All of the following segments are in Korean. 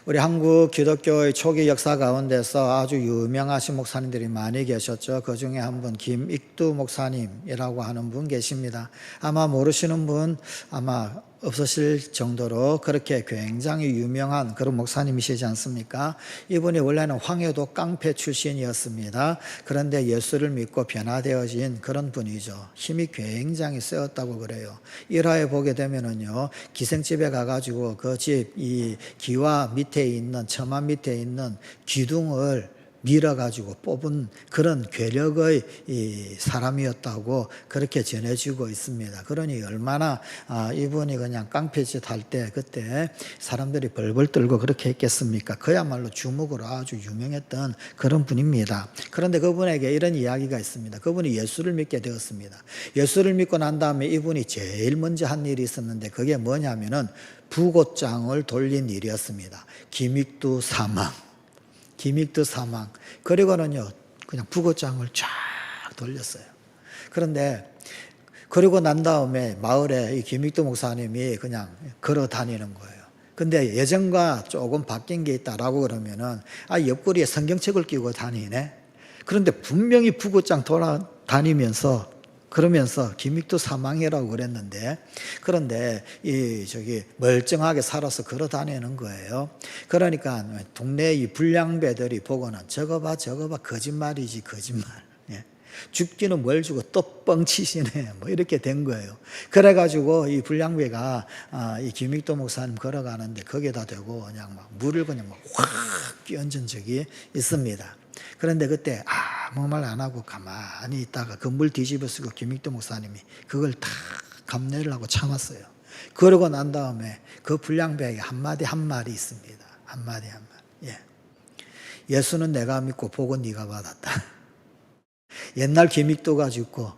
우리 한국 기독교의 초기 역사 가운데서 아주 유명하신 목사님들이 많이 계셨죠. 그 중에 한 분 김익두 목사님이라고 하는 분 계십니다. 아마 모르시는 분 아마 없으실 정도로 그렇게 굉장히 유명한 그런 목사님이시지 않습니까? 이분이 원래는 황해도 깡패 출신이었습니다. 그런데 예수를 믿고 변화되어진 그런 분이죠. 힘이 굉장히 세었다고 그래요. 일화에 보게 되면은요, 기생집에 가가지고 그 집 이 기와 밑에 있는 처마 밑에 있는 기둥을 밀어가지고 뽑은 그런 괴력의 이 사람이었다고 그렇게 전해지고 있습니다. 그러니 얼마나 이분이 그냥 깡패짓 할 때 그때 사람들이 벌벌 떨고 그렇게 했겠습니까? 그야말로 주먹으로 아주 유명했던 그런 분입니다. 그런데 그분에게 이런 이야기가 있습니다. 그분이 예수를 믿게 되었습니다. 예수를 믿고 난 다음에 이분이 제일 먼저 한 일이 있었는데 그게 뭐냐면은 부고장을 돌린 일이었습니다. 김익두 사망. 그리고는요, 그냥 부고장을 쫙 돌렸어요. 그런데, 그리고 난 다음에 마을에 이 김익두 목사님이 그냥 걸어 다니는 거예요. 근데 예전과 조금 바뀐 게 있다라고 그러면은, 옆구리에 성경책을 끼고 다니네? 그런데 분명히 부고장 그러면서 김익두 사망이라고 그랬는데, 그런데 멀쩡하게 살아서 걸어 다니는 거예요. 그러니까 동네 이 불량배들이 보고는 저거 봐 거짓말이지 거짓말. 죽기는 뭘 주고 또 뻥치시네. 뭐 이렇게 된 거예요. 그래가지고 이 불량배가 이 김익도 목사님 걸어가는데 거기에다 대고 그냥 막 물을 그냥 막 확 끼얹은 적이 있습니다. 그런데 그때 아무 말 안 하고 가만히 있다가 그 물 뒤집어 쓰고 김익도 목사님이 그걸 다 감내를 하고 참았어요. 그러고 난 다음에 그 불량배에게 한 말이 있습니다. 한 마디. 예수는 내가 믿고 복은 네가 받았다. 옛날 김익도가 죽고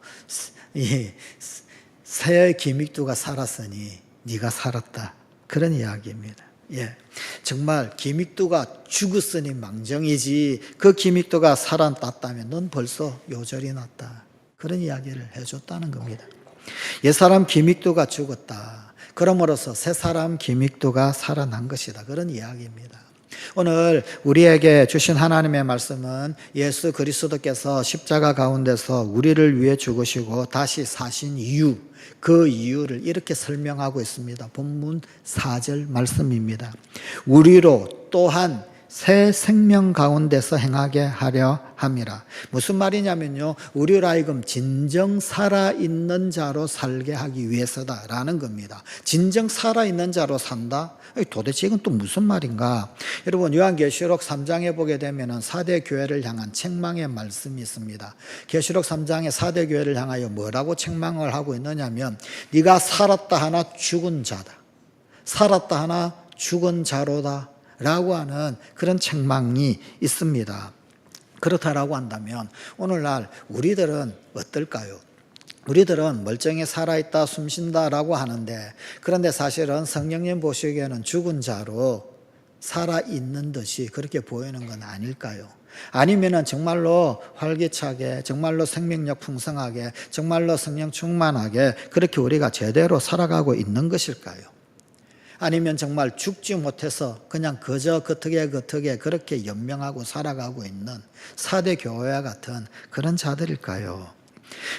새 김익도가 살았으니 네가 살았다. 그런 이야기입니다. 정말 김익도가 죽었으니 망정이지 그 김익도가 살아났다면 넌 벌써 요절이 났다. 그런 이야기를 해줬다는 겁니다. 옛사람 김익도가 죽었다. 그러므로서 새사람 김익도가 살아난 것이다. 그런 이야기입니다. 오늘 우리에게 주신 하나님의 말씀은 예수 그리스도께서 십자가 가운데서 우리를 위해 죽으시고 다시 사신 이유, 그 이유를 이렇게 설명하고 있습니다. 본문 4절 말씀입니다. 우리로 또한 새 생명 가운데서 행하게 하려 함이라. 무슨 말이냐면요, 우리로 하여금 진정 살아있는 자로 살게 하기 위해서다라는 겁니다. 진정 살아있는 자로 산다? 도대체 이건 또 무슨 말인가? 여러분, 요한계시록 3장에 보게 되면 4대 교회를 향한 책망의 말씀이 있습니다. 계시록 3장의 4대 교회를 향하여 뭐라고 책망을 하고 있느냐면, 네가 살았다 하나 죽은 자다, 살았다 하나 죽은 자로다 라고 하는 그런 책망이 있습니다. 그렇다라고 한다면 오늘날 우리들은 어떨까요? 우리들은 멀쩡히 살아있다, 숨쉰다라고 하는데, 그런데 사실은 성령님 보시기에는 죽은 자로 살아있는 듯이 그렇게 보이는 건 아닐까요? 아니면은 정말로 활기차게, 정말로 생명력 풍성하게, 정말로 성령 충만하게 그렇게 우리가 제대로 살아가고 있는 것일까요? 아니면 정말 죽지 못해서 그냥 그저 겉게 그렇게 연명하고 살아가고 있는 4대 교회와 같은 그런 자들일까요?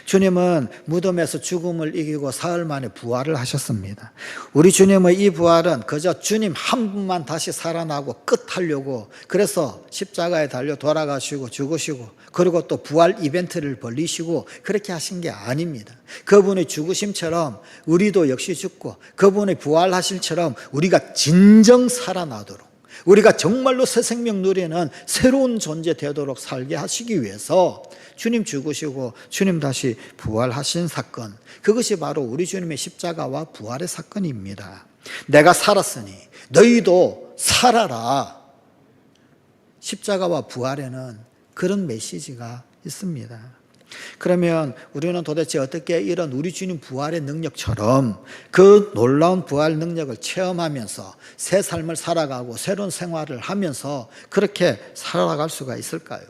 주님은 무덤에서 죽음을 이기고 사흘 만에 부활을 하셨습니다. 우리 주님의 이 부활은 그저 주님 한 분만 다시 살아나고 끝하려고, 그래서 십자가에 달려 돌아가시고 죽으시고 그리고 또 부활 이벤트를 벌리시고 그렇게 하신 게 아닙니다. 그분의 죽으심처럼 우리도 역시 죽고, 그분의 부활하실처럼 우리가 진정 살아나도록, 우리가 정말로 새 생명 누리는 새로운 존재 되도록 살게 하시기 위해서 주님 죽으시고 주님 다시 부활하신 사건, 그것이 바로 우리 주님의 십자가와 부활의 사건입니다. 내가 살았으니 너희도 살아라. 십자가와 부활에는 그런 메시지가 있습니다. 그러면 우리는 도대체 어떻게 이런 우리 주님 부활의 능력처럼 그 놀라운 부활 능력을 체험하면서 새 삶을 살아가고 새로운 생활을 하면서 그렇게 살아갈 수가 있을까요?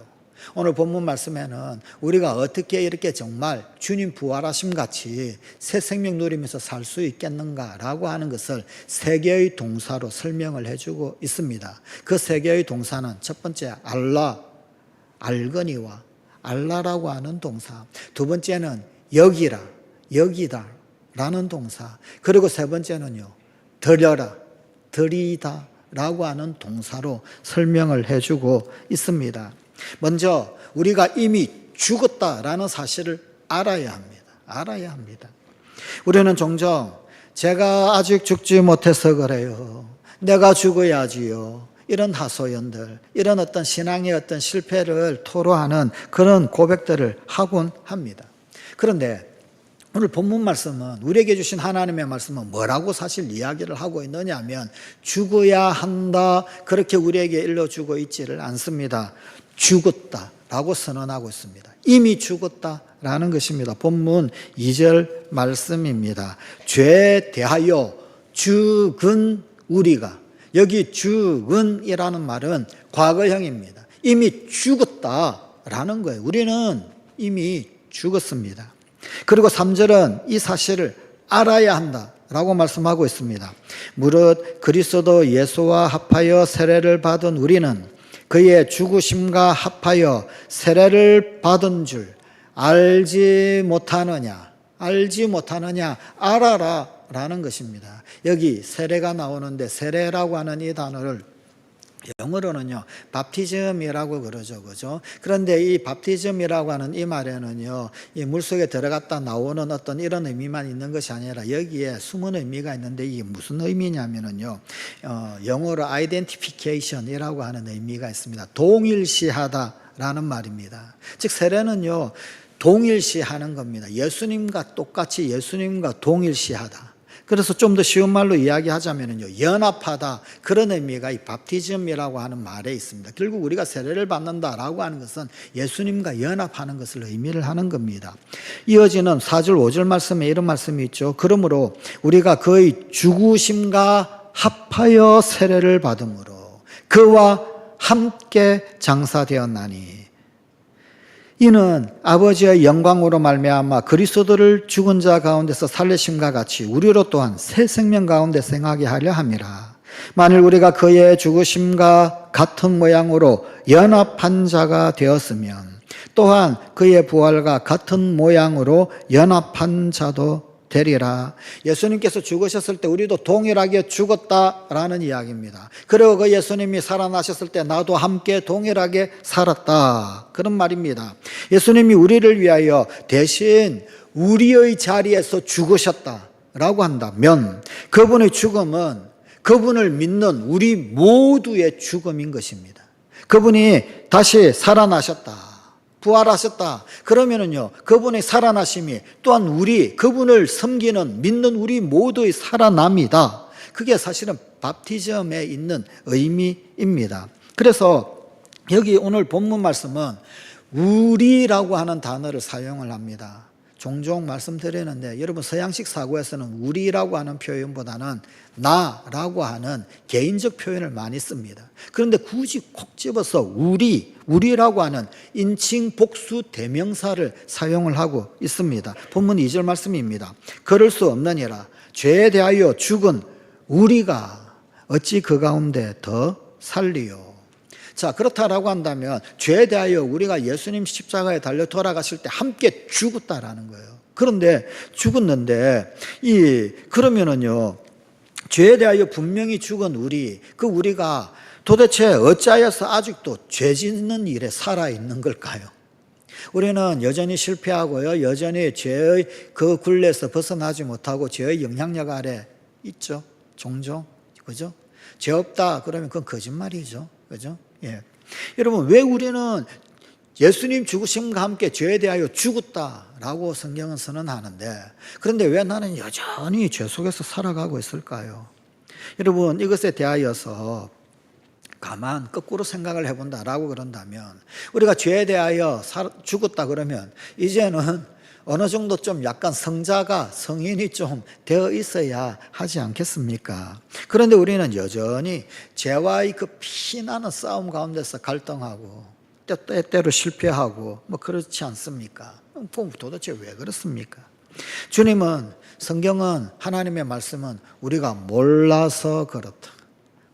오늘 본문 말씀에는 우리가 어떻게 이렇게 정말 주님 부활하심 같이 새 생명 누리면서 살 수 있겠는가라고 하는 것을 세 개의 동사로 설명을 해주고 있습니다. 그 세 개의 동사는 첫 번째 알라, 알거니와 알라라고 하는 동사, 두 번째는 여기라, 여기다 라는 동사, 그리고 세 번째는요 드려라, 드리다 라고 하는 동사로 설명을 해주고 있습니다. 먼저 우리가 이미 죽었다라는 사실을 알아야 합니다. 알아야 합니다. 우리는 종종 제가 아직 죽지 못해서 그래요, 내가 죽어야지요, 이런 하소연들, 이런 어떤 신앙의 어떤 실패를 토로하는 그런 고백들을 하곤 합니다. 그런데 오늘 본문 말씀은, 우리에게 주신 하나님의 말씀은 뭐라고 사실 이야기를 하고 있느냐 하면 죽어야 한다, 그렇게 우리에게 일러주고 있지를 않습니다. 죽었다라고 선언하고 있습니다. 이미 죽었다라는 것입니다. 본문 2절 말씀입니다. 죄에 대하여 죽은 우리가, 여기 죽은이라는 말은 과거형입니다. 이미 죽었다라는 거예요. 우리는 이미 죽었습니다. 그리고 3절은 이 사실을 알아야 한다라고 말씀하고 있습니다. 무릇 그리스도 예수와 합하여 세례를 받은 우리는 그의 죽으심과 합하여 세례를 받은 줄 알지 못하느냐, 알지 못하느냐, 알아라 라는 것입니다. 여기 세례가 나오는데 세례라고 하는 이 단어를 영어로는요 밥티즘이라고 그러죠, 그죠? 그런데 이 밥티즘이라고 하는 이 말에는요 이 물속에 들어갔다 나오는 어떤 이런 의미만 있는 것이 아니라 여기에 숨은 의미가 있는데, 이게 무슨 의미냐면은요 영어로 identification이라고 하는 의미가 있습니다. 동일시하다라는 말입니다. 즉 세례는요 동일시하는 겁니다. 예수님과 똑같이, 예수님과 동일시하다. 그래서 좀 더 쉬운 말로 이야기하자면요 연합하다, 그런 의미가 이 밥티즘이라고 하는 말에 있습니다. 결국 우리가 세례를 받는다라고 하는 것은 예수님과 연합하는 것을 의미를 하는 겁니다. 이어지는 4절 5절 말씀에 이런 말씀이 있죠. 그러므로 우리가 그의 죽으심과 합하여 세례를 받음으로 그와 함께 장사되었나니, 이는 아버지의 영광으로 말미암아 그리스도를 죽은 자 가운데서 살리심과 같이 우리로 또한 새 생명 가운데 생하게 하려 함이라. 만일 우리가 그의 죽으심과 같은 모양으로 연합한 자가 되었으면 또한 그의 부활과 같은 모양으로 연합한 자도 되리라. 예수님께서 죽으셨을 때 우리도 동일하게 죽었다라는 이야기입니다. 그리고 그 예수님이 살아나셨을 때 나도 함께 동일하게 살았다, 그런 말입니다. 예수님이 우리를 위하여 대신 우리의 자리에서 죽으셨다라고 한다면 그분의 죽음은 그분을 믿는 우리 모두의 죽음인 것입니다. 그분이 다시 살아나셨다, 부활하셨다, 그러면은요 그분의 살아나심이 또한 우리, 그분을 섬기는 믿는 우리 모두의 살아남이다. 그게 사실은 밥티즘에 있는 의미입니다. 그래서 여기 오늘 본문 말씀은 우리라고 하는 단어를 사용을 합니다. 종종 말씀드리는데 여러분 서양식 사고에서는 우리라고 하는 표현보다는 나라고 하는 개인적 표현을 많이 씁니다. 그런데 굳이 콕 집어서 우리라고 하는 인칭 복수 대명사를 사용을 하고 있습니다. 본문 2절 말씀입니다. 그럴 수 없느니라. 죄에 대하여 죽은 우리가 어찌 그 가운데 더 살리요. 자, 그렇다라고 한다면 죄에 대하여 우리가 예수님 십자가에 달려 돌아가실 때 함께 죽었다라는 거예요. 그런데 죽었는데 그러면은요 죄에 대하여 분명히 죽은 그 우리가 도대체 어찌하여서 아직도 죄 짓는 일에 살아있는 걸까요? 우리는 여전히 실패하고요, 여전히 죄의 그 굴레에서 벗어나지 못하고 죄의 영향력 아래 있죠. 종종, 그죠? 죄 없다 그러면 그건 거짓말이죠, 그죠? 예. 여러분, 왜 우리는 예수님 죽으심과 함께 죄에 대하여 죽었다라고 성경은 선언하는데, 그런데 왜 나는 여전히 죄 속에서 살아가고 있을까요? 여러분, 이것에 대하여서 가만 거꾸로 생각을 해본다라고 그런다면, 우리가 죄에 대하여 죽었다 그러면 이제는 어느 정도 좀 약간 성인이 좀 되어 있어야 하지 않겠습니까? 그런데 우리는 여전히 죄와의 그 피나는 싸움 가운데서 갈등하고 때때로 실패하고 뭐 그렇지 않습니까? 도대체 왜 그렇습니까? 주님은, 성경은, 하나님의 말씀은 우리가 몰라서 그렇다,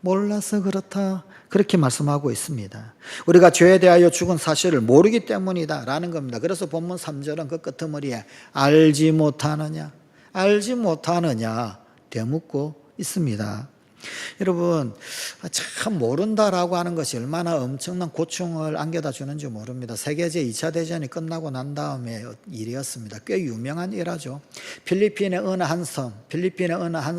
몰라서 그렇다, 그렇게 말씀하고 있습니다. 우리가 죄에 대하여 죽은 사실을 모르기 때문이다 라는 겁니다. 그래서 본문 3절은 그 끄트머리에 알지 못하느냐, 알지 못하느냐 되묻고 있습니다. 여러분, 참 모른다라고 하는 것이 얼마나 엄청난 고충을 안겨다 주는지 모릅니다. 세계제 2차 대전이 끝나고 난 다음에 일이었습니다. 꽤 유명한 일화죠. 필리핀의 어느 한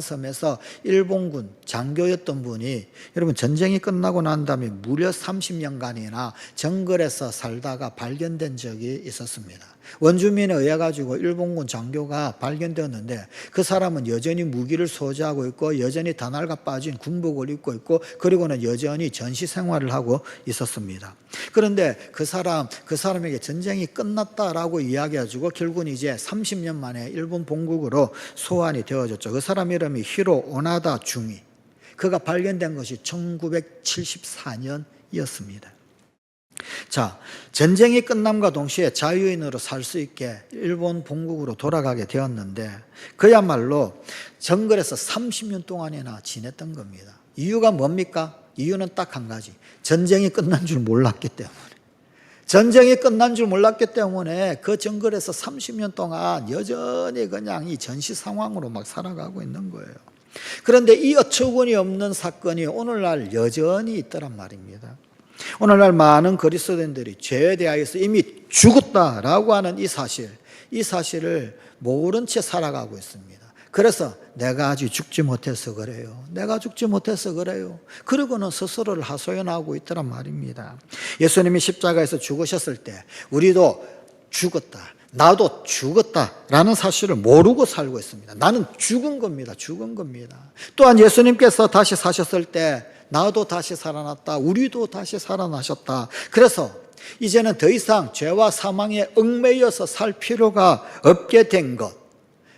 섬에서 일본군 장교였던 분이, 여러분, 전쟁이 끝나고 난 다음에 무려 30년간이나 정글에서 살다가 발견된 적이 있었습니다. 원주민에 의해 가지고 일본군 장교가 발견되었는데, 그 사람은 여전히 무기를 소지하고 있고 여전히 단알과 빠진 군복을 입고 있고, 그리고는 여전히 전시 생활을 하고 있었습니다. 그런데 그 사람에게 전쟁이 끝났다라고 이야기해주고 결국은 이제 30년 만에 일본 본국으로 소환이 되어졌죠. 그 사람 이름이 히로 오나다 중이. 그가 발견된 것이 1974년이었습니다. 자, 전쟁이 끝남과 동시에 자유인으로 살 수 있게 일본 본국으로 돌아가게 되었는데, 그야말로 정글에서 30년 동안이나 지냈던 겁니다. 이유가 뭡니까? 이유는 딱 한 가지. 전쟁이 끝난 줄 몰랐기 때문에. 전쟁이 끝난 줄 몰랐기 때문에 그 정글에서 30년 동안 여전히 그냥 이 전시 상황으로 막 살아가고 있는 거예요. 그런데 이 어처구니 없는 사건이 오늘날 여전히 있더란 말입니다. 오늘날 많은 그리스도인들이 죄에 대하여서 이미 죽었다라고 하는 이 사실을 모른 채 살아가고 있습니다. 그래서 내가 아직 죽지 못해서 그래요, 내가 죽지 못해서 그래요, 그러고는 스스로를 하소연하고 있더란 말입니다. 예수님이 십자가에서 죽으셨을 때 우리도 죽었다, 나도 죽었다라는 사실을 모르고 살고 있습니다. 나는 죽은 겁니다. 또한 예수님께서 다시 사셨을 때 나도 다시 살아났다, 우리도 다시 살아나셨다. 그래서 이제는 더 이상 죄와 사망에 얽매여서 살 필요가 없게 된 것,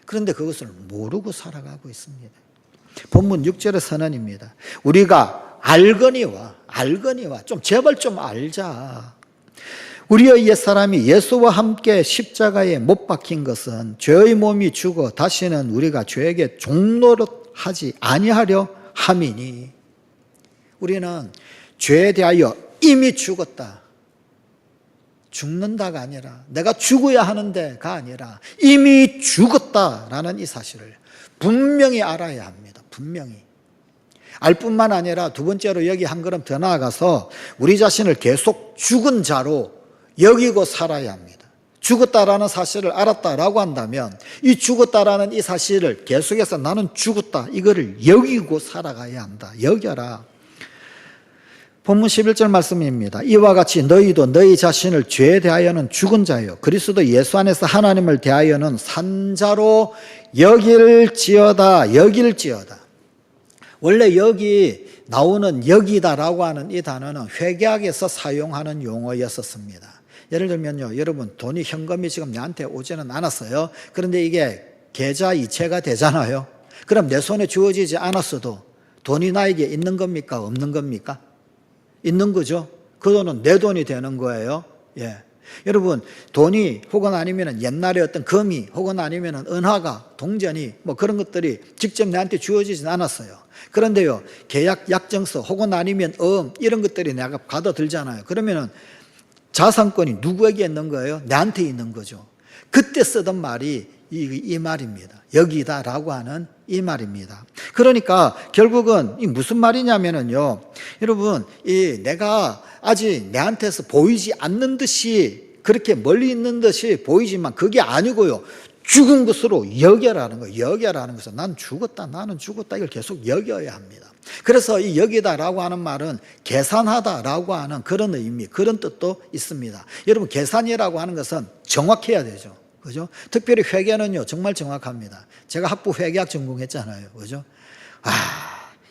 그런데 그것을 모르고 살아가고 있습니다. 본문 6절의 선언입니다. 우리가 알거니와 좀 제발 좀 알자. 우리의 옛사람이 예수와 함께 십자가에 못 박힌 것은 죄의 몸이 죽어 다시는 우리가 죄에게 종노릇하지 아니하려 함이니, 우리는 죄에 대하여 이미 죽었다. 죽는다가 아니라, 내가 죽어야 하는데가 아니라 이미 죽었다라는 이 사실을 분명히 알아야 합니다. 분명히. 알 뿐만 아니라 두 번째로 여기 한 걸음 더 나아가서 우리 자신을 계속 죽은 자로 여기고 살아야 합니다. 죽었다라는 사실을 알았다라고 한다면 이 죽었다라는 이 사실을 계속해서 나는 죽었다, 이거를 여기고 살아가야 한다. 여겨라. 본문 11절 말씀입니다. 이와 같이 너희도 너희 자신을 죄에 대하여는 죽은 자요 그리스도 예수 안에서 하나님을 대하여는 산 자로 여길지어다. 원래 여기 나오는 여기다라고 하는 이 단어는 회계학에서 사용하는 용어였었습니다. 예를 들면요, 여러분, 돈이 현금이 지금 나한테 오지는 않았어요. 그런데 이게 계좌 이체가 되잖아요. 그럼 내 손에 주어지지 않았어도 돈이 나에게 있는 겁니까, 없는 겁니까? 있는 거죠. 그 돈은 내 돈이 되는 거예요. 예. 여러분, 돈이 혹은 아니면 옛날에 어떤 금이 혹은 아니면 은화가, 동전이 뭐 그런 것들이 직접 나한테 주어지진 않았어요. 그런데요, 계약 약정서 혹은 아니면 이런 것들이 내가 받아들잖아요. 그러면은 자산권이 누구에게 있는 거예요? 나한테 있는 거죠. 그때 쓰던 말이 이 말입니다. 여기다라고 하는 이 말입니다. 그러니까 결국은 이 무슨 말이냐면은요, 여러분, 내가 아직 내한테서 보이지 않는 듯이, 그렇게 멀리 있는 듯이 보이지만 그게 아니고요, 죽은 것으로 여겨라는 거예요. 여겨라는 것은 나는 죽었다, 이걸 계속 여겨야 합니다. 그래서 이 여기다라고 하는 말은 계산하다라고 하는 그런 의미, 그런 뜻도 있습니다. 여러분, 계산이라고 하는 것은 정확해야 되죠. 그죠? 특별히 회계는요, 정말 정확합니다. 제가 학부 회계학 전공했잖아요. 그죠?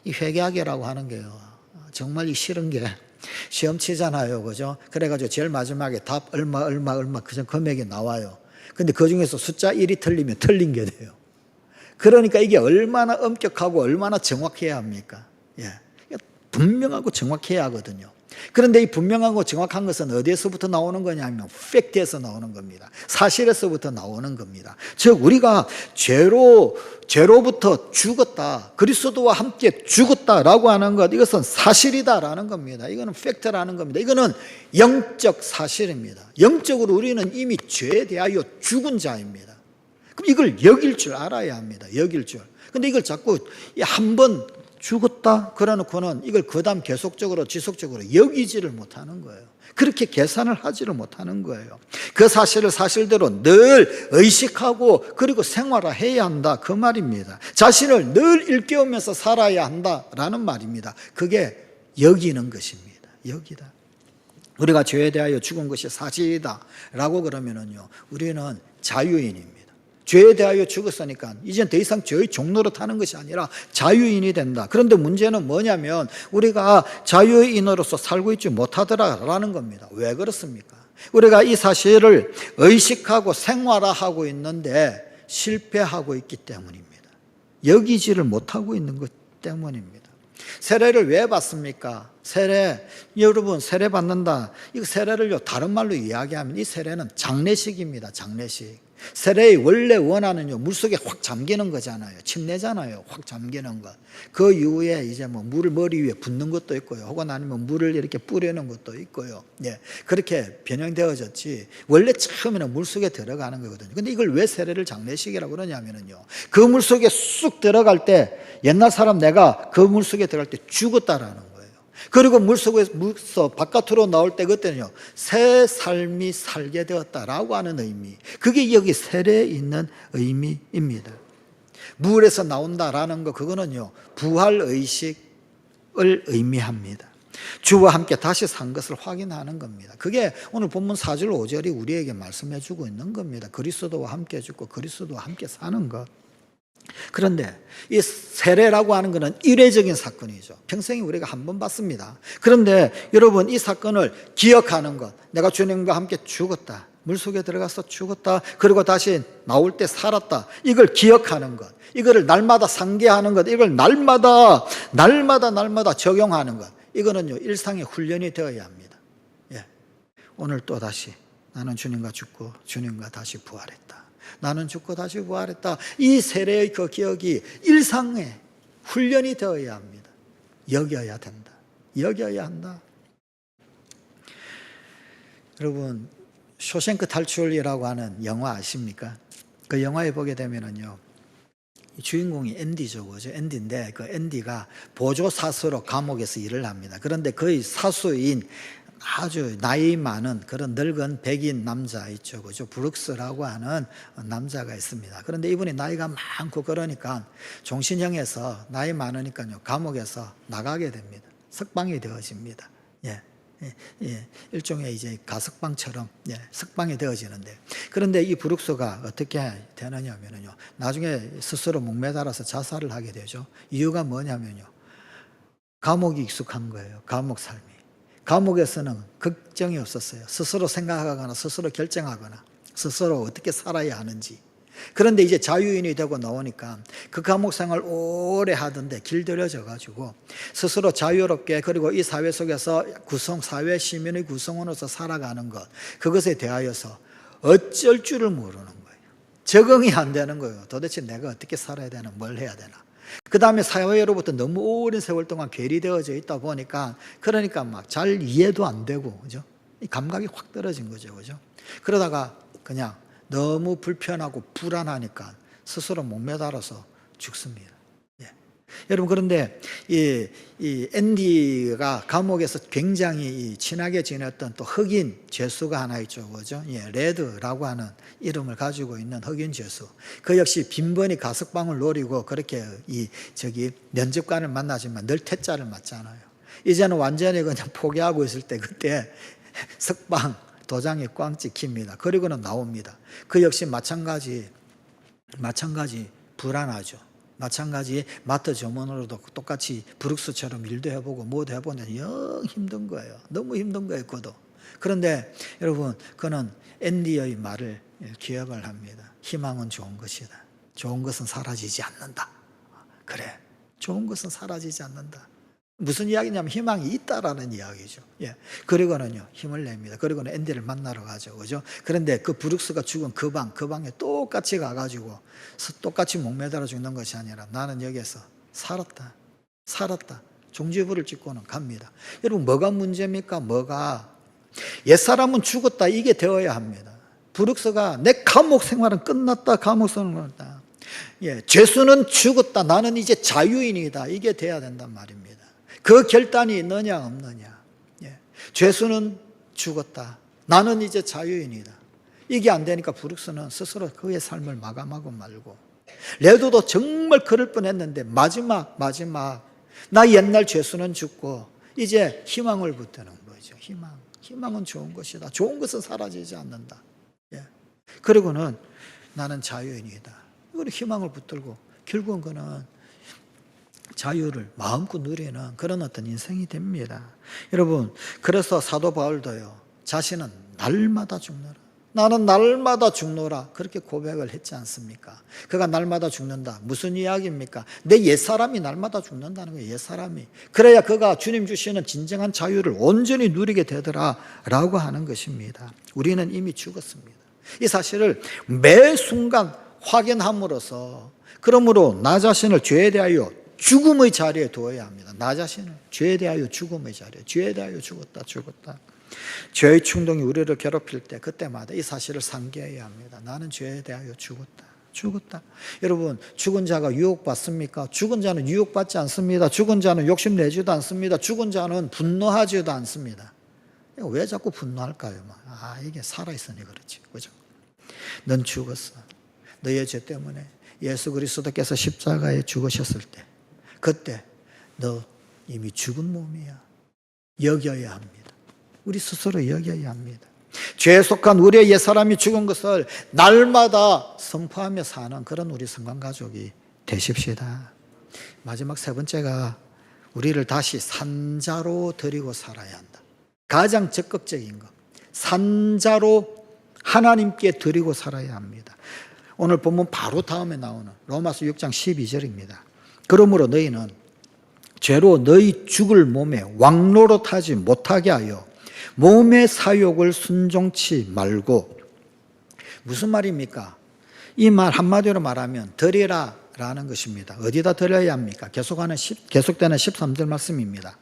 이 회계학이라고 하는 게요, 정말 싫은 게 시험 치잖아요. 그죠? 그래가지고 제일 마지막에 답 얼마, 그 금액이 나와요. 근데 그 중에서 숫자 1이 틀리면 틀린 게 돼요. 그러니까 이게 얼마나 엄격하고 얼마나 정확해야 합니까? 예. 분명하고 정확해야 하거든요. 그런데 이 분명하고 정확한 것은 어디에서부터 나오는 거냐면 팩트에서 나오는 겁니다. 사실에서부터 나오는 겁니다. 즉 우리가 죄로부터 죽었다, 그리스도와 함께 죽었다라고 하는 것, 이것은 사실이다라는 겁니다. 이거는 팩트라는 겁니다. 이거는 영적 사실입니다. 영적으로 우리는 이미 죄에 대하여 죽은 자입니다. 그럼 이걸 여길 줄 알아야 합니다. 여길 줄. 근데 이걸 자꾸 한번 죽었다 그래놓고는 이걸 그다음 계속적으로 지속적으로 여기지를 못하는 거예요. 그렇게 계산을 하지를 못하는 거예요. 그 사실을 사실대로 늘 의식하고 그리고 생활화해야 한다, 그 말입니다. 자신을 늘 일깨우면서 살아야 한다라는 말입니다. 그게 여기는 것입니다. 여기다. 우리가 죄에 대하여 죽은 것이 사실이다 라고 그러면은요, 우리는 자유인입니다. 죄에 대하여 죽었으니까 이젠 더 이상 죄의 종노릇 하는 것이 아니라 자유인이 된다. 그런데 문제는 뭐냐면 우리가 자유인으로서 살고 있지 못하더라라는 겁니다. 왜 그렇습니까? 우리가 이 사실을 의식하고 생활화하고 있는데 실패하고 있기 때문입니다. 여기지를 못하고 있는 것 때문입니다. 세례를 왜 받습니까? 세례, 여러분 세례 받는다. 이 세례를요 다른 말로 이야기하면 이 세례는 장례식입니다. 장례식. 세례의 원래 원하는요, 물속에 확 잠기는 거잖아요. 침내잖아요. 확 잠기는 것. 그 이후에 이제 뭐 물을 머리 위에 붓는 것도 있고요. 혹은 아니면 물을 이렇게 뿌리는 것도 있고요. 예. 그렇게 변형되어졌지. 원래 처음에는 물속에 들어가는 거거든요. 근데 이걸 왜 세례를 장례식이라고 그러냐면요, 그 물속에 쑥 들어갈 때 옛날 사람 내가 그 물속에 들어갈 때 죽었다라는 거예요. 그리고 물속에서 바깥으로 나올 때 그때는요, 새 삶이 살게 되었다라고 하는 의미. 그게 여기 세례에 있는 의미입니다. 물에서 나온다라는 거, 그거는요, 부활의식을 의미합니다. 주와 함께 다시 산 것을 확인하는 겁니다. 그게 오늘 본문 4절 5절이 우리에게 말씀해 주고 있는 겁니다. 그리스도와 함께 죽고 그리스도와 함께 사는 것. 그런데 이 세례라고 하는 것은 일회적인 사건이죠. 평생에 우리가 한 번 받습니다. 그런데 여러분, 이 사건을 기억하는 것, 내가 주님과 함께 죽었다, 물속에 들어가서 죽었다, 그리고 다시 나올 때 살았다, 이걸 기억하는 것, 이거를 날마다 상기하는 것, 이걸 날마다 적용하는 것, 이거는요 일상의 훈련이 되어야 합니다. 예. 오늘 또 다시 나는 주님과 죽고 주님과 다시 부활했다, 나는 죽고 다시 부활했다. 이 세례의 그 기억이 일상의 훈련이 되어야 합니다. 여겨야 된다. 여겨야 한다. 여러분, 쇼생크 탈출이라고 하는 영화 아십니까? 그 영화에 보게 되면은요, 주인공이 앤디죠, 그죠? 앤디인데 그 앤디가 보조 사수로 감옥에서 일을 합니다. 그런데 그 사수인 아주 나이 많은 그런 늙은 백인 남자 있죠, 그죠? 브룩스라고 하는 남자가 있습니다. 그런데 이분이 나이가 많고 그러니까 종신형에서 나이 많으니까요, 감옥에서 나가게 됩니다. 석방이 되어집니다. 예. 예, 일종의 이제 가석방처럼 석방이 되어지는데, 그런데 이 브룩스가 어떻게 되느냐면요, 나중에 스스로 목매달아서 자살을 하게 되죠. 이유가 뭐냐면요, 감옥이 익숙한 거예요. 감옥 삶이. 감옥에서는 걱정이 없었어요. 스스로 생각하거나 스스로 결정하거나 스스로 어떻게 살아야 하는지. 그런데 이제 자유인이 되고 나오니까 그 감옥 생활 오래 하던데 길들여져 가지고 스스로 자유롭게, 그리고 이 사회 속에서 사회 시민의 구성원으로서 살아가는 것, 그것에 대하여서 어쩔 줄을 모르는 거예요. 적응이 안 되는 거예요. 도대체 내가 어떻게 살아야 되나, 뭘 해야 되나. 그 다음에 사회로부터 너무 오랜 세월 동안 괴리되어져 있다 보니까, 그러니까 막 잘 이해도 안 되고, 그죠? 이 감각이 확 떨어진 거죠, 그죠? 그러다가 그냥 너무 불편하고 불안하니까 스스로 목매달아서 죽습니다. 예. 여러분, 그런데 이 앤디가 감옥에서 굉장히 친하게 지냈던 또 흑인 죄수가 하나 있죠, 그죠? 예, 레드라고 하는 이름을 가지고 있는 흑인 죄수. 그 역시 빈번히 가석방을 노리고 그렇게 면접관을 만나지만 늘 퇴짜를 맞잖아요. 이제는 완전히 그냥 포기하고 있을 때, 그때 석방 도장이 꽝 찍힙니다. 그리고는 나옵니다. 그 역시 마찬가지 불안하죠. 마찬가지 마트 점원으로도 똑같이 브룩스처럼 일도 해보고 뭐도 해보는데 영 힘든 거예요. 너무 힘든 거예요, 그도. 그런데 여러분, 그는 앤디의 말을 기억을 합니다. 희망은 좋은 것이다. 좋은 것은 사라지지 않는다. 그래, 좋은 것은 사라지지 않는다. 무슨 이야기냐면 희망이 있다라는 이야기죠. 예. 그리고는요, 힘을 냅니다. 그리고는 앤디를 만나러 가죠. 그죠? 그런데 그 브룩스가 죽은 그 방에 똑같이 가가지고 똑같이 목매달아 죽는 것이 아니라 나는 여기에서 살았다. 종지부를 찍고는 갑니다. 여러분, 뭐가 문제입니까? 옛사람은 죽었다. 이게 되어야 합니다. 브룩스가 내 감옥 생활은 끝났다. 감옥 생활은 끝났다. 예. 죄수는 죽었다. 나는 이제 자유인이다. 이게 돼야 된단 말입니다. 그 결단이 있느냐 없느냐. 예. 죄수는 죽었다. 나는 이제 자유인이다. 이게 안 되니까 브룩스는 스스로 그의 삶을 마감하고 말고, 레도도 정말 그럴 뻔했는데 마지막 나 옛날 죄수는 죽고 이제 희망을 붙드는 거죠. 희망은 좋은 것이다. 좋은 것은 사라지지 않는다. 예. 그리고는 나는 자유인이다. 이걸 희망을 붙들고 결국은 그는 자유를 마음껏 누리는 그런 어떤 인생이 됩니다. 여러분, 그래서 사도 바울도요, 자신은 날마다 죽노라. 나는 날마다 죽노라. 그렇게 고백을 했지 않습니까? 그가 날마다 죽는다. 무슨 이야기입니까? 내 옛사람이 날마다 죽는다는 거예요. 옛사람이. 그래야 그가 주님 주시는 진정한 자유를 온전히 누리게 되더라 라고 하는 것입니다. 우리는 이미 죽었습니다. 이 사실을 매 순간 확인함으로써, 그러므로 나 자신을 죄에 대하여 죽음의 자리에 두어야 합니다. 나 자신을 죄에 대하여 죽음의 자리에, 죄에 대하여 죽었다. 죄의 충동이 우리를 괴롭힐 때 그때마다 이 사실을 상기해야 합니다. 나는 죄에 대하여 죽었다. 여러분, 죽은 자가 유혹받습니까? 죽은 자는 유혹받지 않습니다. 죽은 자는 욕심내지도 않습니다. 죽은 자는 분노하지도 않습니다. 왜 자꾸 분노할까요? 이게 살아있으니 그렇지. 그죠? 넌 죽었어. 너의 죄 때문에 예수 그리스도께서 십자가에 죽으셨을 때, 그때 너 이미 죽은 몸이야. 여겨야 합니다. 우리 스스로 여겨야 합니다. 죄에 속한 우리의 옛사람이 죽은 것을 날마다 선포하며 사는 그런 우리 성관가족이 되십시다. 마지막 세 번째가 우리를 다시 산자로 드리고 살아야 한다. 가장 적극적인 것, 산자로 하나님께 드리고 살아야 합니다. 오늘 본문 바로 다음에 나오는 로마서 6장 12절입니다. 그러므로 너희는 죄로 너희 죽을 몸에 왕노릇하지 못하게 하여 몸의 사욕을 순종치 말고. 무슨 말입니까? 이 말 한마디로 말하면 드리라 라는 것입니다. 어디다 드려야 합니까? 계속되는 13절 말씀입니다.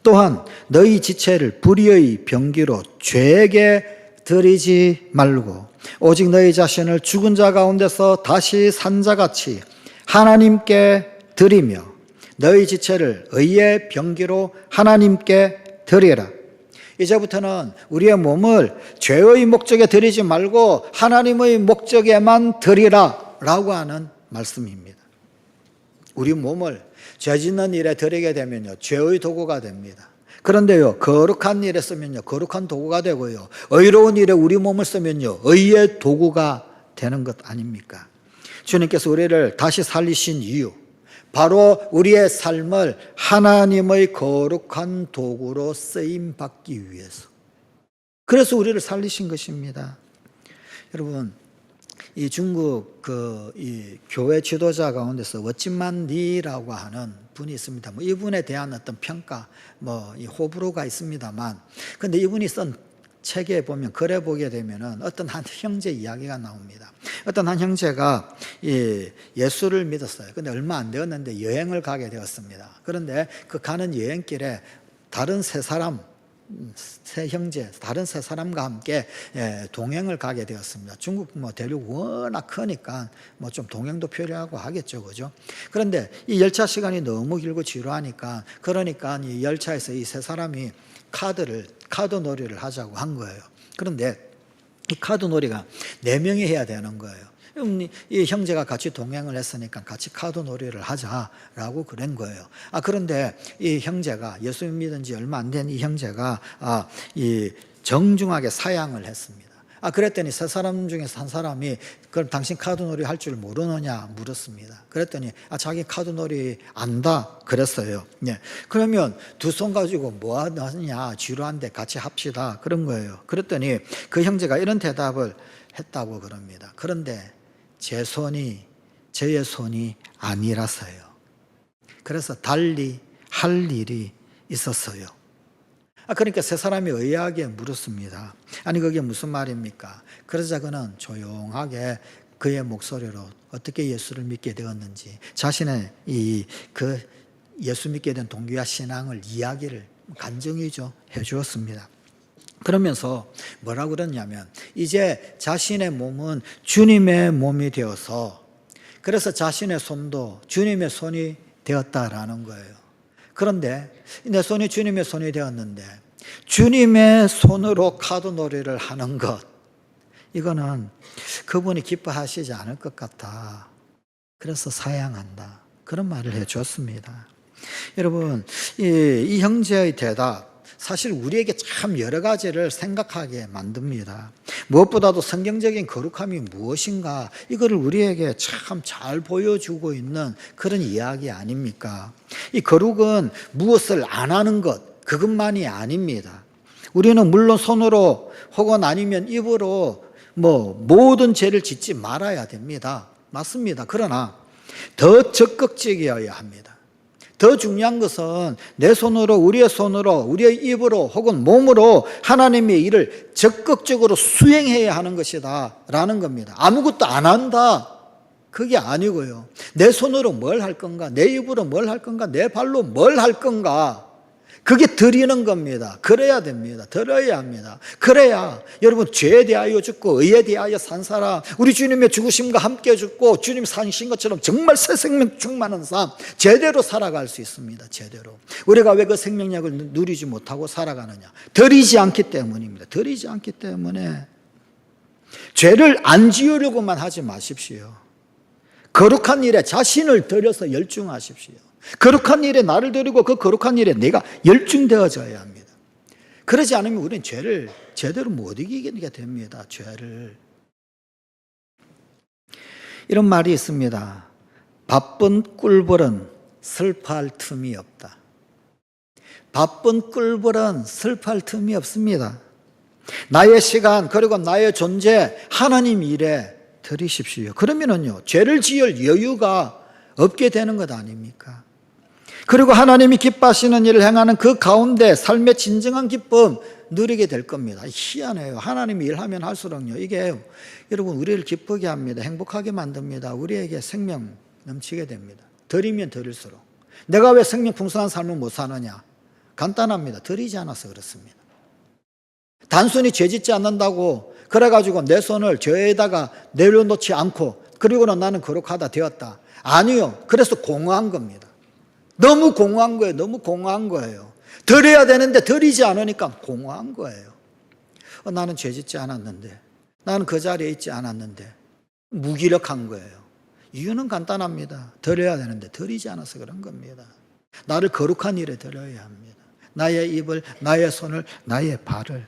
또한 너희 지체를 불의의 병기로 죄에게 드리지 말고 오직 너희 자신을 죽은 자 가운데서 다시 산 자같이 하나님께 드리며 너희 지체를 의의 병기로 하나님께 드리라. 이제부터는 우리의 몸을 죄의 목적에 드리지 말고 하나님의 목적에만 드리라 라고 하는 말씀입니다. 우리 몸을 죄 짓는 일에 드리게 되면요, 죄의 도구가 됩니다. 그런데요, 거룩한 일에 쓰면요, 거룩한 도구가 되고요, 의로운 일에 우리 몸을 쓰면요, 의의 도구가 되는 것 아닙니까? 주님께서 우리를 다시 살리신 이유, 바로 우리의 삶을 하나님의 거룩한 도구로 쓰임 받기 위해서. 그래서 우리를 살리신 것입니다. 여러분, 이 중국 이 교회 지도자 가운데서 워치만 리라고 하는 분이 있습니다. 이분에 대한 어떤 평가, 이 호불호가 있습니다만, 근데 이분이 쓴 책에 보면, 글에 보게 되면은 어떤 한 형제 이야기가 나옵니다. 어떤 한 형제가 예수를 믿었어요. 근데 얼마 안 되었는데 여행을 가게 되었습니다. 그런데 그 가는 여행길에 다른 세 형제, 다른 세 사람과 함께 동행을 가게 되었습니다. 중국 대륙 워낙 크니까 좀 동행도 필요하고 하겠죠, 그죠? 그런데 이 열차 시간이 너무 길고 지루하니까, 그러니까 이 열차에서 이 세 사람이 카드 놀이를 하자고 한 거예요. 그런데 이 카드 놀이가 4명이 해야 되는 거예요. 이 형제가 같이 동행을 했으니까 같이 카드 놀이를 하자라고 그런 거예요. 그런데 이 형제가, 예수 믿은 지 얼마 안 된 이 형제가 이 정중하게 사양을 했습니다. 그랬더니 세 사람 중에서 한 사람이 그럼 당신 카드놀이 할 줄 모르느냐 물었습니다. 그랬더니 자기 카드놀이 안다 그랬어요. 네. 그러면 두 손 가지고 뭐 하느냐, 지루한데 같이 합시다 그런 거예요. 그랬더니 그 형제가 이런 대답을 했다고 그럽니다. 그런데 저의 손이 아니라서요. 그래서 달리 할 일이 있었어요. 그러니까 세 사람이 의아하게 물었습니다. 아니 그게 무슨 말입니까? 그러자 그는 조용하게 그의 목소리로 어떻게 예수를 믿게 되었는지 자신의 그 예수 믿게 된 동기와 신앙을 이야기를 간증이죠 해 주었습니다. 그러면서 뭐라고 그러냐면 이제 자신의 몸은 주님의 몸이 되어서 그래서 자신의 손도 주님의 손이 되었다라는 거예요. 그런데 내 손이 주님의 손이 되었는데 주님의 손으로 카드놀이를 하는 것, 이거는 그분이 기뻐하시지 않을 것 같아. 그래서 사양한다. 그런 말을 해줬습니다. 여러분, 이 형제의 대답 사실 우리에게 참 여러 가지를 생각하게 만듭니다. 무엇보다도 성경적인 거룩함이 무엇인가, 이거를 우리에게 참 잘 보여주고 있는 그런 이야기 아닙니까? 이 거룩은 무엇을 안 하는 것, 그것만이 아닙니다. 우리는 물론 손으로 혹은 아니면 입으로 모든 죄를 짓지 말아야 됩니다. 맞습니다. 그러나 더 적극적이어야 합니다. 더 중요한 것은 내 손으로, 우리의 손으로, 우리의 입으로 혹은 몸으로 하나님의 일을 적극적으로 수행해야 하는 것이다 라는 겁니다. 아무것도 안 한다, 그게 아니고요. 내 손으로 뭘 할 건가, 내 입으로 뭘 할 건가, 내 발로 뭘 할 건가, 그게 드리는 겁니다. 그래야 됩니다. 들어야 합니다. 그래야 여러분 죄에 대하여 죽고 의에 대하여 산 사람, 우리 주님의 죽으심과 함께 죽고 주님 사신 것처럼 정말 새 생명 충만한 삶 제대로 살아갈 수 있습니다. 제대로. 우리가 왜 그 생명력을 누리지 못하고 살아가느냐? 드리지 않기 때문입니다. 드리지 않기 때문에. 죄를 안 지으려고만 하지 마십시오. 거룩한 일에 자신을 들여서 열중하십시오. 거룩한 일에 나를 드리고 그 거룩한 일에 내가 열중되어져야 합니다. 그러지 않으면 우리는 죄를 제대로 못 이기게 됩니다. 죄를. 이런 말이 있습니다. 바쁜 꿀벌은 슬퍼할 틈이 없다. 바쁜 꿀벌은 슬퍼할 틈이 없습니다. 나의 시간 그리고 나의 존재 하나님 일에 드리십시오. 그러면은요, 죄를 지을 여유가 없게 되는 것 아닙니까? 그리고 하나님이 기뻐하시는 일을 행하는 그 가운데 삶의 진정한 기쁨 누리게 될 겁니다. 희한해요. 하나님이 일하면 할수록요, 이게 여러분 우리를 기쁘게 합니다. 행복하게 만듭니다. 우리에게 생명 넘치게 됩니다. 드리면 드릴수록. 내가 왜 생명 풍성한 삶을 못 사느냐? 간단합니다. 드리지 않아서 그렇습니다. 단순히 죄 짓지 않는다고 그래가지고 내 손을 죄에다가 내려놓지 않고 그리고는 나는 거룩하다 되었다. 아니요. 그래서 공허한 겁니다. 너무 공허한 거예요. 너무 공허한 거예요. 드려야 되는데 드리지 않으니까 공허한 거예요. 나는 죄 짓지 않았는데, 나는 그 자리에 있지 않았는데 무기력한 거예요. 이유는 간단합니다. 드려야 되는데 드리지 않아서 그런 겁니다. 나를 거룩한 일에 드려야 합니다. 나의 입을, 나의 손을, 나의 발을.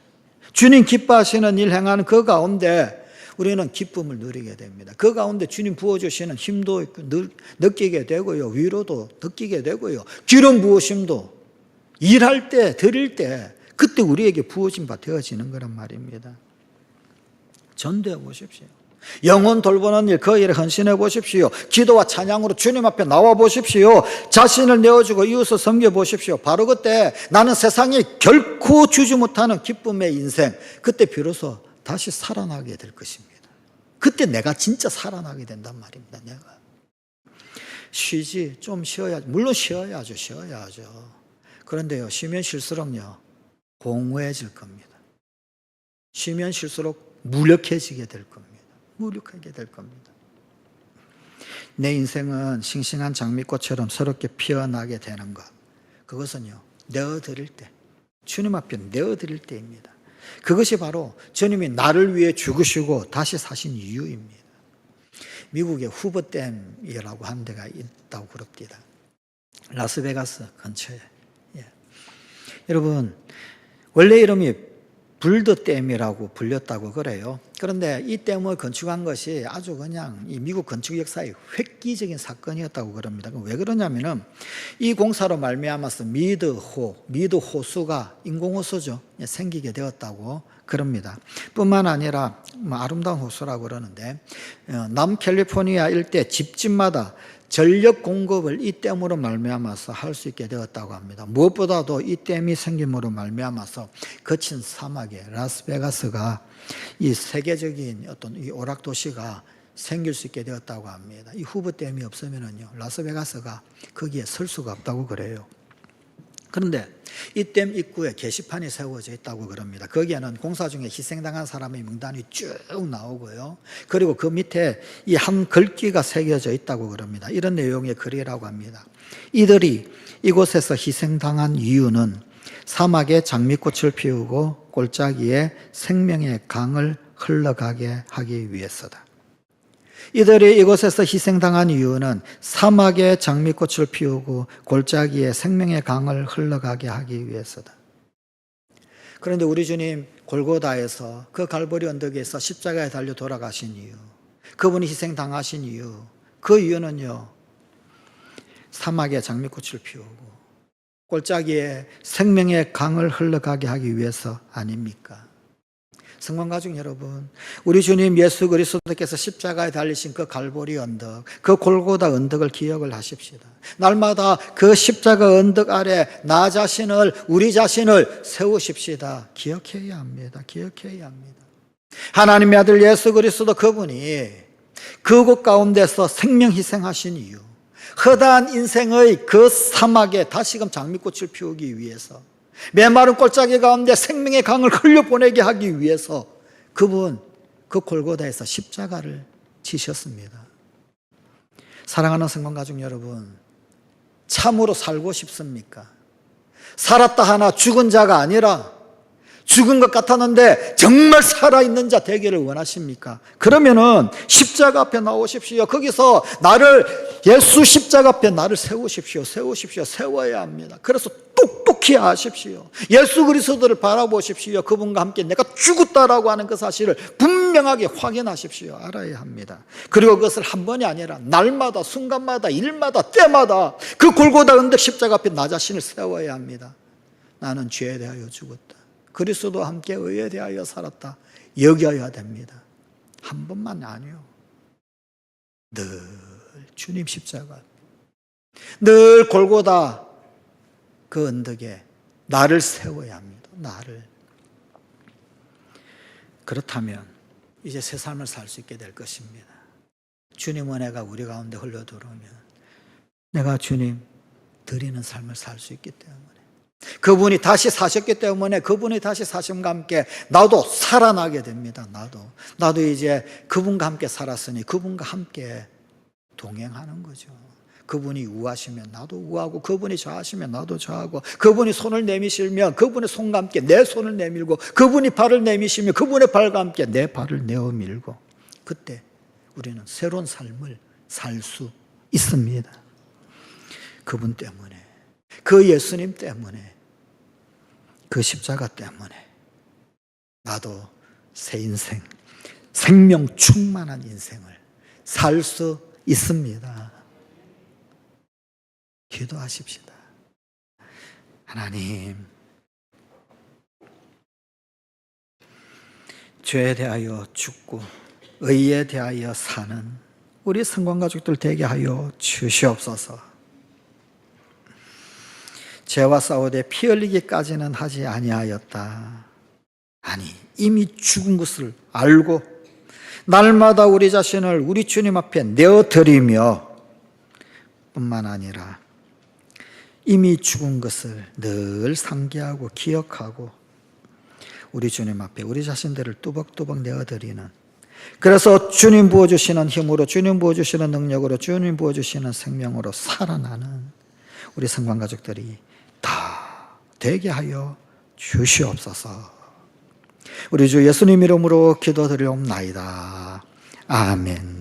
주님 기뻐하시는 일 행하는 그 가운데 우리는 기쁨을 누리게 됩니다. 그 가운데 주님 부어주시는 힘도 느끼게 되고요. 위로도 느끼게 되고요. 기름 부으심도 일할 때, 드릴 때 그때 우리에게 부어진 바 되어지는 거란 말입니다. 전도해 보십시오. 영혼 돌보는 일, 그 일에 헌신해 보십시오. 기도와 찬양으로 주님 앞에 나와 보십시오. 자신을 내어주고 이웃을 섬겨 보십시오. 바로 그때 나는 세상에 결코 주지 못하는 기쁨의 인생, 그때 비로소 다시 살아나게 될 것입니다. 그때 내가 진짜 살아나게 된단 말입니다. 내가 쉬지, 좀 쉬어야죠. 물론 쉬어야죠. 그런데요, 쉬면 쉴수록요 공허해질 겁니다. 쉬면 쉴수록 무력해지게 될 겁니다. 무력하게 될 겁니다. 내 인생은 싱싱한 장미꽃처럼 새롭게 피어나게 되는 것, 그것은요 내어드릴 때, 주님 앞에 내어드릴 때입니다. 그것이 바로 주님이 나를 위해 죽으시고 다시 사신 이유입니다. 미국에 후버댐이라고 하는 데가 있다고 그럽니다. 라스베가스 근처에. 여러분 원래 이름이 불드댐이라고 불렸다고 그래요. 그런데 이 댐을 건축한 것이 아주 그냥 이 미국 건축 역사의 획기적인 사건이었다고 그럽니다. 왜 그러냐면은 이 공사로 말미암아서 미드 호수가 인공호수죠. 생기게 되었다고 그럽니다. 뿐만 아니라 아름다운 호수라고 그러는데 남캘리포니아 일대 집집마다 전력 공급을 이 댐으로 말미암아서 할 수 있게 되었다고 합니다. 무엇보다도 이 댐이 생김으로 말미암아서 거친 사막에 라스베가스가 이 세계적인 어떤 이 오락 도시가 생길 수 있게 되었다고 합니다. 이 후브 댐이 없으면은요, 라스베가스가 거기에 설 수가 없다고 그래요. 그런데 이 댐 입구에 게시판이 세워져 있다고 그럽니다. 거기에는 공사 중에 희생당한 사람의 명단이 쭉 나오고요. 그리고 그 밑에 이 한 글귀가 새겨져 있다고 그럽니다. 이런 내용의 글이라고 합니다. 이들이 이곳에서 희생당한 이유는 사막에 장미꽃을 피우고 골짜기에 생명의 강을 흘러가게 하기 위해서다. 이들이 이곳에서 희생당한 이유는 사막에 장미꽃을 피우고 골짜기에 생명의 강을 흘러가게 하기 위해서다. 그런데 우리 주님 골고다에서 그 갈보리 언덕에서 십자가에 달려 돌아가신 이유, 그분이 희생당하신 이유, 그 이유는요, 사막에 장미꽃을 피우고 골짜기에 생명의 강을 흘러가게 하기 위해서 아닙니까? 성관가족 여러분, 우리 주님 예수 그리스도께서 십자가에 달리신 그 갈보리 언덕, 그 골고다 언덕을 기억을 하십시다. 날마다 그 십자가 언덕 아래 나 자신을, 우리 자신을 세우십시다. 기억해야 합니다. 기억해야 합니다. 하나님의 아들 예수 그리스도 그분이 그곳 가운데서 생명 희생하신 이유, 허다한 인생의 그 사막에 다시금 장미꽃을 피우기 위해서, 메마른 골짜기 가운데 생명의 강을 흘려보내게 하기 위해서 그분 그 골고다에서 십자가를 지셨습니다. 사랑하는 성관가족 여러분, 참으로 살고 싶습니까? 살았다 하나 죽은 자가 아니라 죽은 것 같았는데 정말 살아있는 자 되기를 원하십니까? 그러면은 십자가 앞에 나오십시오. 거기서 나를, 예수 십자가 앞에 나를 세우십시오. 세우십시오. 세워야 합니다. 그래서 똑똑히 아십시오. 예수 그리스도를 바라보십시오. 그분과 함께 내가 죽었다라고 하는 그 사실을 분명하게 확인하십시오. 알아야 합니다. 그리고 그것을 한 번이 아니라 날마다, 순간마다, 일마다, 때마다 그 골고다 언덕 십자가 앞에 나 자신을 세워야 합니다. 나는 죄에 대하여 죽었다. 그리스도와 함께 의에 대하여 살았다. 여겨야 됩니다. 한 번만 아니요. 늘 주님 십자가, 늘 골고다 그 언덕에 나를 세워야 합니다. 나를. 그렇다면 이제 새 삶을 살 수 있게 될 것입니다. 주님 은혜가 우리 가운데 흘러 들어오면 내가 주님 드리는 삶을 살 수 있기 때문에, 그분이 다시 사셨기 때문에 그분이 다시 사심과 함께 나도 살아나게 됩니다. 나도 이제 그분과 함께 살았으니 그분과 함께 동행하는 거죠. 그분이 우하시면 나도 우하고, 그분이 좌하시면 나도 좌하고, 그분이 손을 내미시면 그분의 손과 함께 내 손을 내밀고, 그분이 발을 내미시면 그분의 발과 함께 내 발을 내어밀고, 그때 우리는 새로운 삶을 살 수 있습니다. 그분 때문에, 그 예수님 때문에, 그 십자가 때문에 나도 새 인생, 생명 충만한 인생을 살 수 있습니다. 기도하십시다. 하나님, 죄에 대하여 죽고 의에 대하여 사는 우리 성관가족들 되게 하여 주시옵소서. 죄와 싸우되 피 흘리기까지는 하지 아니하였다. 아니, 이미 죽은 것을 알고 날마다 우리 자신을 우리 주님 앞에 내어드리며 뿐만 아니라 이미 죽은 것을 늘 상기하고 기억하고 우리 주님 앞에 우리 자신들을 뚜벅뚜벅 내어드리는, 그래서 주님 부어주시는 힘으로, 주님 부어주시는 능력으로, 주님 부어주시는 생명으로 살아나는 우리 성관가족들이 다 되게 하여 주시옵소서. 우리 주 예수님 이름으로 기도드리옵나이다. 아멘.